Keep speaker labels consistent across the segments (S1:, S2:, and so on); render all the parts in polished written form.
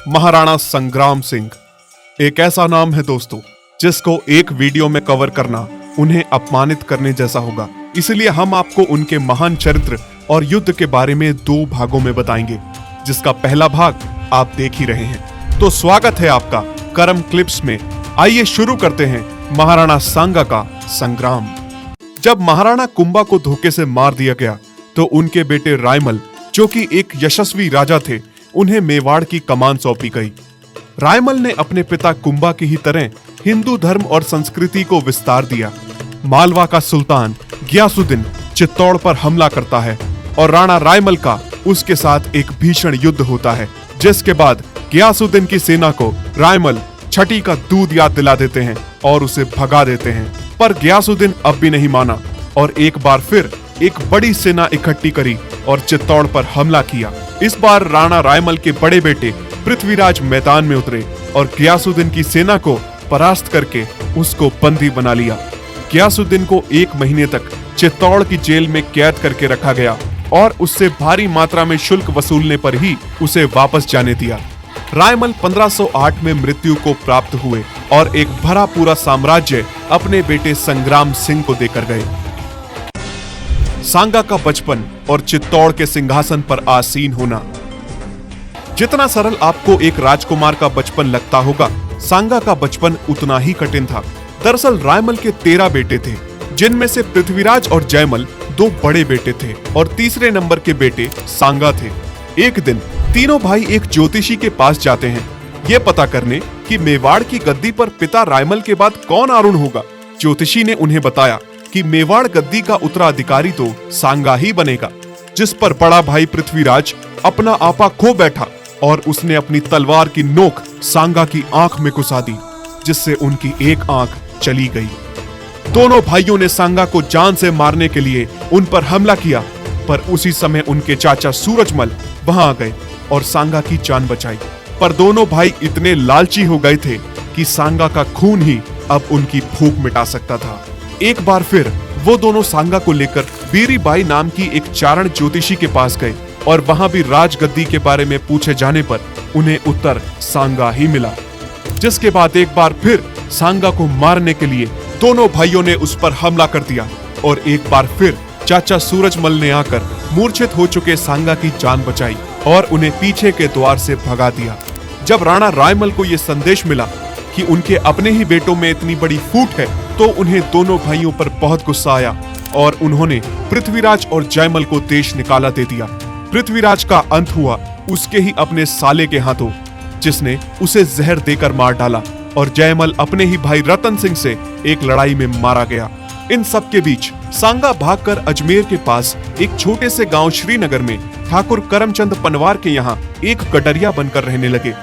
S1: महाराणा संग्राम सिंह एक ऐसा नाम है दोस्तों, जिसको एक वीडियो में कवर करना उन्हें अपमानित करने जैसा होगा। इसलिए हम आपको उनके महान चरित्र और युद्ध के बारे में 2 भागों में बताएंगे, जिसका पहला भाग आप देख ही रहे हैं। तो स्वागत है आपका करम क्लिप्स में। आइए शुरू करते हैं महाराणा सांगा का संग्राम। जब महाराणा कुंभा को धोखे से मार दिया गया तो उनके बेटे रायमल, जो कि एक यशस्वी राजा थे, उन्हें मेवाड़ की कमान सौंपी गई। रायमल ने अपने पिता कुंभा की ही तरह हिंदू धर्म और संस्कृति को विस्तार दिया। मालवा का सुल्तान गियासुद्दीन चित्तौड़ पर हमला करता है और राणा रायमल का उसके साथ एक भीषण युद्ध होता है, जिसके बाद गियासुद्दीन की सेना को रायमल छठी का दूध याद दिला देते हैं और उसे भगा देते हैं। पर गियासुद्दीन अब भी नहीं माना और एक बार फिर एक बड़ी सेना इकट्ठी करी और चित्तौड़ पर हमला किया। इस बार राणा रायमल के बड़े बेटे पृथ्वीराज मैदान में उतरे और गियासुद्दीन की सेना को परास्त करके उसको बंदी बना लिया। गियासुद्दीन को 1 महीने तक चित्तौड़ की जेल में कैद करके रखा गया और उससे भारी मात्रा में शुल्क वसूलने पर ही उसे वापस जाने दिया। रायमल 1508 में मृत्यु को प्राप्त हुए और एक भरा पूरा साम्राज्य अपने बेटे संग्राम सिंह को देकर गए। सांगा का बचपन और चित्तौड़ के सिंहासन पर आसीन होना। जितना सरल आपको एक राजकुमार का बचपन लगता होगा, सांगा का बचपन उतना ही कठिन था। दरअसल रायमल के 13 बेटे थे, जिनमें से पृथ्वीराज और जयमल 2 बड़े बेटे थे और तीसरे नंबर के बेटे सांगा थे। एक दिन तीनों भाई एक ज्योतिषी के पास जाते हैं, ये पता करने कि मेवाड़ की गद्दी पर पिता रायमल के बाद कौन आरूढ़ होगा। ज्योतिषी ने उन्हें बताया कि मेवाड़ गद्दी का उत्तराधिकारी तो सांगा ही बनेगा, जिस पर बड़ा भाई पृथ्वीराज अपना आपा खो बैठा और उसने अपनी तलवार की नोक सांगा की आंख में घुसा दी, जिससे उनकी एक आंख चली गई। दोनों भाइयों ने सांगा को जान से मारने के लिए उन पर हमला किया, पर उसी समय उनके चाचा सूरजमल वहां आ गए और सांगा की जान बचाई। पर दोनों भाई इतने लालची हो गए थे कि सांगा का खून ही अब उनकी भूख मिटा सकता था। एक बार फिर वो दोनों सांगा को लेकर बीरीबाई नाम की एक चारण ज्योतिषी के पास गए और वहां भी राजगद्दी के बारे में पूछे जाने पर उन्हें उत्तर सांगा ही मिला। जिसके बाद एक बार फिर सांगा को मारने के लिए दोनों भाइयों ने उस पर हमला कर दिया और एक बार फिर चाचा सूरजमल ने आकर मूर्छित हो चुके सांगा की जान बचाई और उन्हें पीछे के द्वार से भगा दिया। जब राणा रायमल को यह संदेश मिला कि उनके अपने ही बेटों में इतनी बड़ी फूट है, तो उन्हें दोनों भाइयों पर बहुत गुस्सा आया और उन्होंने पृथ्वीराज और जयमल को देश निकाला दे दिया। पृथ्वीराज का अंत हुआ उसके ही अपने साले के हाथों, जिसने उसे जहर देकर मार डाला, और जयमल अपने ही भाई रतन सिंह से एक लड़ाई में मारा गया। इन सब के बीच सांगा भागकर अजमेर के पास एक छोटे से गांव श्रीनगर में ठाकुर करमचंद पनवार के यहाँ एक गडरिया बनकर रहने लगे।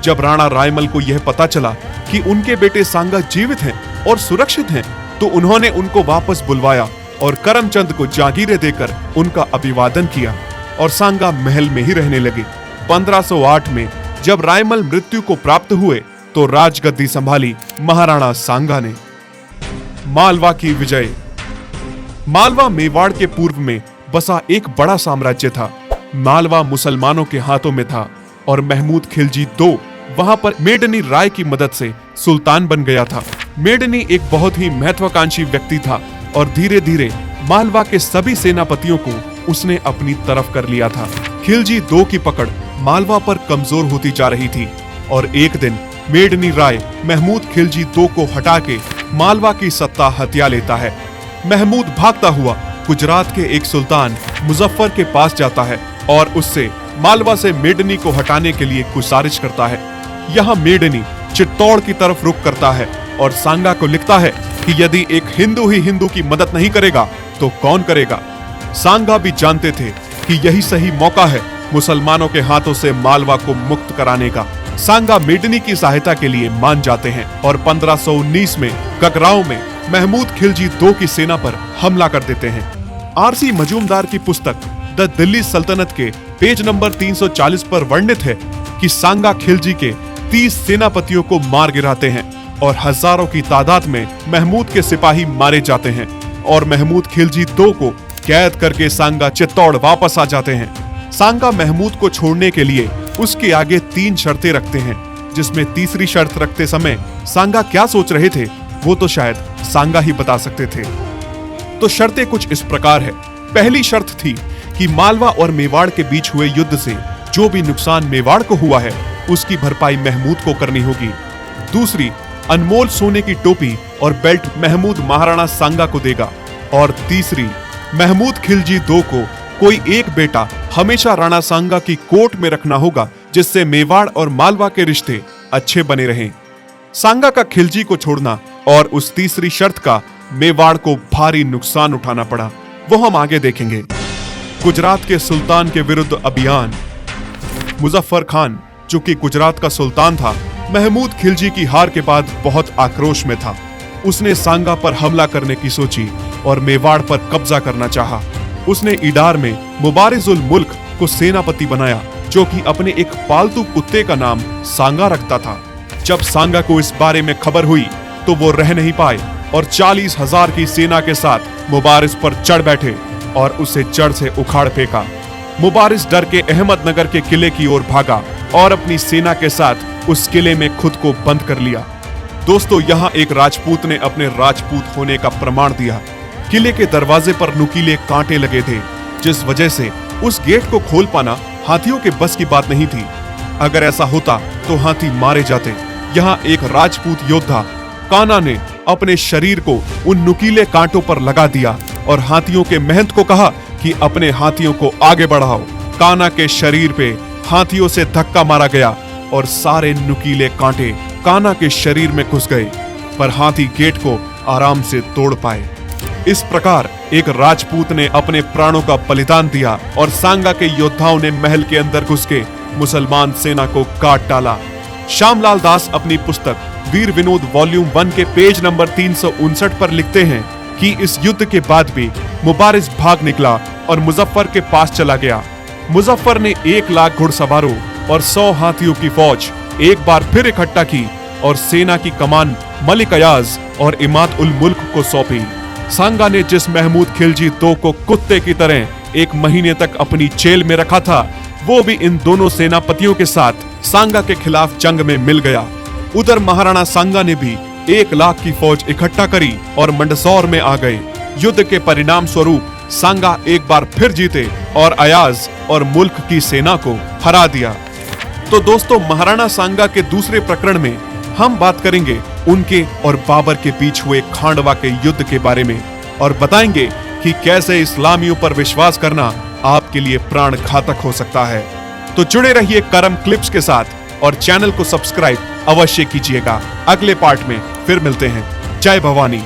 S1: जब राणा रायमल को यह पता चला कि उनके बेटे सांगा जीवित हैं और सुरक्षित हैं, तो उन्होंने उनको वापस बुलवाया और करमचंद को जागीरें देकर उनका अभिवादन किया और सांगा महल में ही रहने लगे। 1508 में जब रायमल मृत्यु को प्राप्त हुए तो राजगद्दी संभाली महाराणा सांगा ने। मालवा की विजय। मालवा मेवाड़ के पूर्व में बसा एक बड़ा साम्राज्य था। मालवा मुसलमानों के हाथों में था और महमूद खिलजी II वहां पर मेडनी राय की मदद से सुल्तान बन गया था। मेडनी एक बहुत ही महत्वाकांक्षी व्यक्ति था और धीरे धीरे मालवा के सभी सेनापतियों को उसने अपनी तरफ कर लिया था। खिलजी II की पकड़ मालवा पर कमजोर होती जा रही थी और एक दिन मेडनी राय महमूद खिलजी II को हटा के मालवा की सत्ता हथिया लेता है। महमूद भागता हुआ गुजरात के एक सुल्तान मुजफ्फर के पास जाता है और उससे मालवा से मेडनी को हटाने के लिए गुजारिश करता है। यहाँ मेडनी चित्तौड़ की तरफ रुख करता है और सांगा को लिखता है कि यदि एक हिंदू ही हिंदू की मदद नहीं करेगा तो कौन करेगा। सांगा भी जानते थे कि यही सही मौका है मुसलमानों के हाथों से मालवा को मुक्त कराने का। सांगा मेडनी की सहायता के लिए मान जाते हैं और 1519 में गगराओं में महमूद खिलजी II की सेना पर हमला कर देते हैं। आरसी मजूमदार की पुस्तक द दिल्ली सल्तनत के पेज नंबर 340 पर वर्णित है कि सांगा खिलजी के 30 सेनापतियों को मार गिराते हैं और हजारों की तादाद में महमूद के सिपाही मारे जाते हैं और महमूद खिलजी II को कैद करके सांगा चित्तौड़ वापस आ जाते हैं। सांगा महमूद को छोड़ने के लिए उसके आगे 3 शर्तें रखते हैं, जिसमें तीसरी शर्त रखते समय सांगा क्या सोच रहे थे वो तो शायद सांगा ही बता सकते थे। तो शर्तें कुछ इस प्रकार है। पहली शर्त थी कि मालवा और मेवाड़ के बीच हुए युद्ध से जो भी नुकसान मेवाड़ को हुआ है उसकी भरपाई महमूद को करनी होगी। दूसरी, अनमोल सोने की टोपी और बेल्ट महमूद महाराणा सांगा को देगा। और तीसरी, महमूद खिलजी II को कोई एक बेटा हमेशा राणा सांगा की कोर्ट में रखना होगा, जिससे मेवाड़ और मालवा के रिश्ते अच्छे बने रहें। सांगा का खिलजी को छोड़ना और उस तीसरी शर्त का मेवाड़ को भारी नुकसान उठाना पड़ा, वो हम आगे देखेंगे। गुजरात के सुल्तान के विरुद्ध अभियान। मुजफ्फर खान, जो कि गुजरात का सुल्तान था, महमूद खिलजी की हार के बाद बहुत आक्रोश में था। उसने सांगा पर हमला करने की सोची और मेवाड़ पर कब्जा करना चाहा। उसने इडार में मुबारिजुल मुल्क को सेनापति बनाया, जो कि अपने एक पालतू कुत्ते का नाम सांगा रखता था। जब सांगा को इस बारे में खबर हुई तो वो रह नहीं पाए और 40,000 की सेना के साथ मुबारिज पर चढ़ बैठे और उसे जड़ से उखाड़ फेंका। मुबारिज डर के अहमदनगर के किले की ओर भागा और अपनी सेना के साथ उस किले में खुद को बंद कर लिया। दोस्तों, यहाँ एक राजपूत ने अपने राजपूत होने का प्रमाण दिया। किले के दरवाजे पर नुकीले कांटे लगे थे, जिस वजह से उस गेट को खोल पाना हाथियों के बस की बात नहीं थी। अगर ऐसा होता तो हाथी मारे जाते। यहाँ एक राजपूत योद्धा काना ने अपने शरीर को उन नुकीले कांटों पर लगा दिया और हाथियों के महंत को कहा कि अपने हाथियों को आगे बढ़ाओ। काना के शरीर पे हाथियों से धक्का मारा गया और सारे नुकीले कांटे काना के शरीर में घुस गए, पर हाथी गेट को आराम से तोड़ पाए। इस प्रकार एक राजपूत ने अपने प्राणों का बलिदान दिया और सांगा के योद्धाओं ने महल के अंदर घुस के मुसलमान सेना को काट डाला। श्यामलाल दास अपनी पुस्तक वीर विनोद वॉल्यूम 1 के पेज नंबर 359 पर लिखते हैं कि इस युद्ध के बाद भी मुबारिज भाग निकला और मुजफ्फर के पास चला गया। मुजफ्फर ने 1 लाख घुड़सवारों और 100 हाथियों की फौज एक बार फिर इकट्ठा की और सेना की कमान मलिक अयाज और इमाद उल मुल्क को सौंपी। सांगा ने जिस महमूद खिलजी II को कुत्ते की तरह 1 महीने तक अपनी जेल में रखा था, वो भी इन दोनों सेनापतियों के साथ सांगा के खिलाफ जंग में मिल गया। उधर महाराणा सांगा ने भी 1 लाख की फौज इकट्ठा करी और मंडसौर में आ गए। युद्ध के परिणाम स्वरूप सांगा एक बार फिर जीते और अयाज और मुल्क की सेना को हरा दिया। तो दोस्तों, महाराणा सांगा के दूसरे प्रकरण में हम बात करेंगे उनके और बाबर के बीच हुए खांडवा के युद्ध के बारे में और बताएंगे कि कैसे इस्लामियों पर विश्वास करना आपके लिए प्राण घातक हो सकता है। तो जुड़े रहिए करम क्लिप्स के साथ और चैनल को सब्सक्राइब अवश्य कीजिएगा। अगले पार्ट में फिर मिलते हैं। जय भवानी।